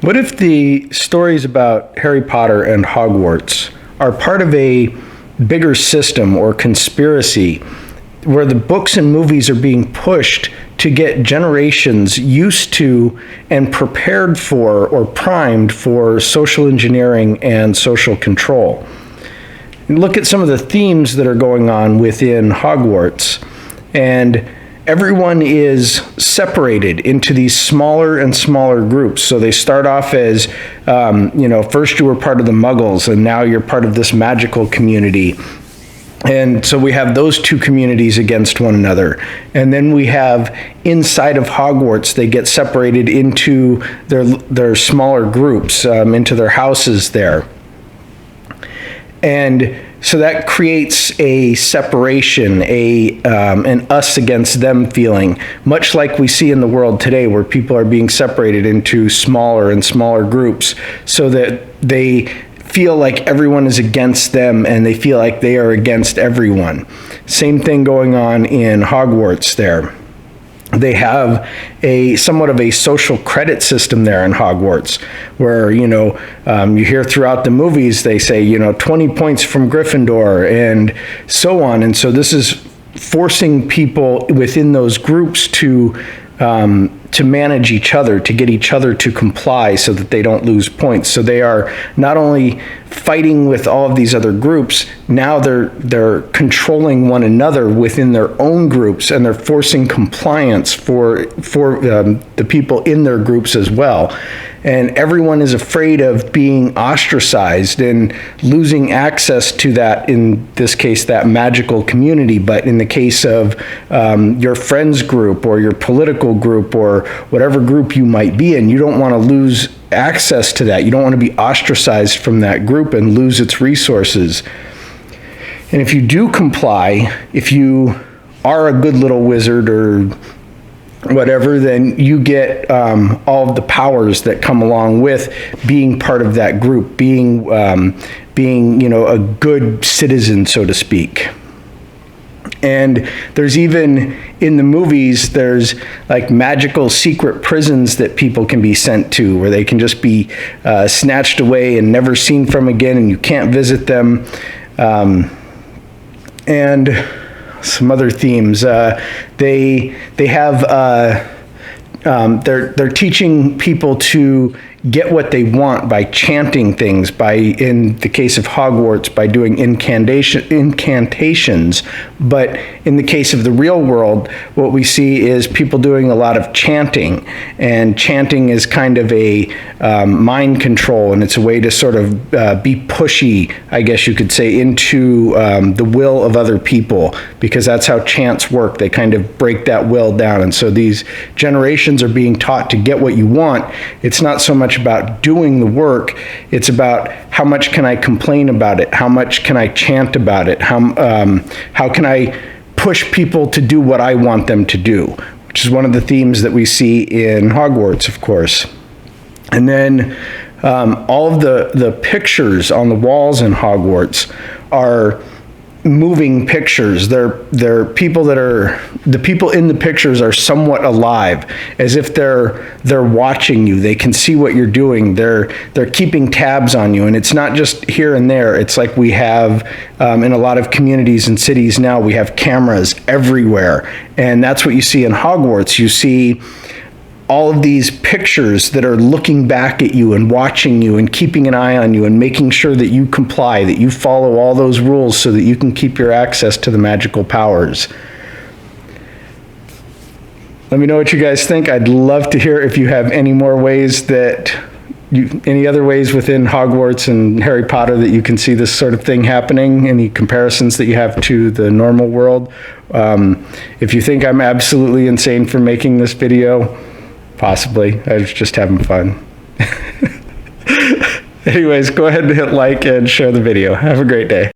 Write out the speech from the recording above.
What if the stories about Harry Potter and Hogwarts are part of a bigger system or conspiracy where the books and movies are being pushed to get generations used to and prepared for or primed for social engineering and social control? And look at some of the themes that are going on within Hogwarts, and everyone is separated into these smaller and smaller groups. So they start off as, first you were part of the Muggles, and now you're part of this magical community. And so we have those two communities against one another. And then we have inside of Hogwarts, they get separated into their smaller groups, into their houses there. And so that creates a separation, an us against them feeling, much like we see in the world today, where people are being separated into smaller and smaller groups so that they feel like everyone is against them and they feel like they are against everyone. Same thing going on in Hogwarts there. They have somewhat of a social credit system there in Hogwarts, where, you hear throughout the movies, they say, 20 points from Gryffindor and so on. And so this is forcing people within those groups to manage each other, to get each other to comply so that they don't lose points. So they are not only fighting with all of these other groups, now they're controlling one another within their own groups, and they're forcing compliance for the people in their groups as well. And everyone is afraid of being ostracized and losing access to that, in this case, that magical community. But in the case of your friends group or your political group or whatever group you might be in, you don't want to lose access to that. You don't want to be ostracized from that group and lose its resources. And if you do comply, if you are a good little wizard or whatever, then you get all of the powers that come along with being part of that group, being a good citizen, so to speak. And there's even, in the movies, there's like magical secret prisons that people can be sent to, where they can just be snatched away and never seen from again, and you can't visit them. And some other themes. They're teaching people to get what they want by chanting things, in the case of Hogwarts, by doing incantations. But in the case of the real world, what we see is people doing a lot of chanting, and chanting is kind of a mind control, and it's a way to sort of be pushy, I guess you could say, into the will of other people, because that's how chants work. They kind of break that will down. And so these generations are being taught to get what you want. It's not so much about doing the work, it's about how much can I complain about it, how much can I chant about it, how can I push people to do what I want them to do, which is one of the themes that we see in Hogwarts, of course. And then all of the pictures on the walls in Hogwarts are moving pictures. They're people the people in the pictures are somewhat alive, as if they're watching you. They can see what you're doing. They're keeping tabs on you, and it's not just here and there. It's like we have in a lot of communities and cities now, we have cameras everywhere, and that's what you see in Hogwarts. You see all of these pictures that are looking back at you and watching you and keeping an eye on you and making sure that you comply, that you follow all those rules so that you can keep your access to the magical powers. Let me know what you guys think. I'd love to hear if you have any more ways any other ways within Hogwarts and Harry Potter that you can see this sort of thing happening, any comparisons that you have to the normal world. If you think I'm absolutely insane for making this video, possibly. I was just having fun. Anyways, go ahead and hit like and share the video. Have a great day.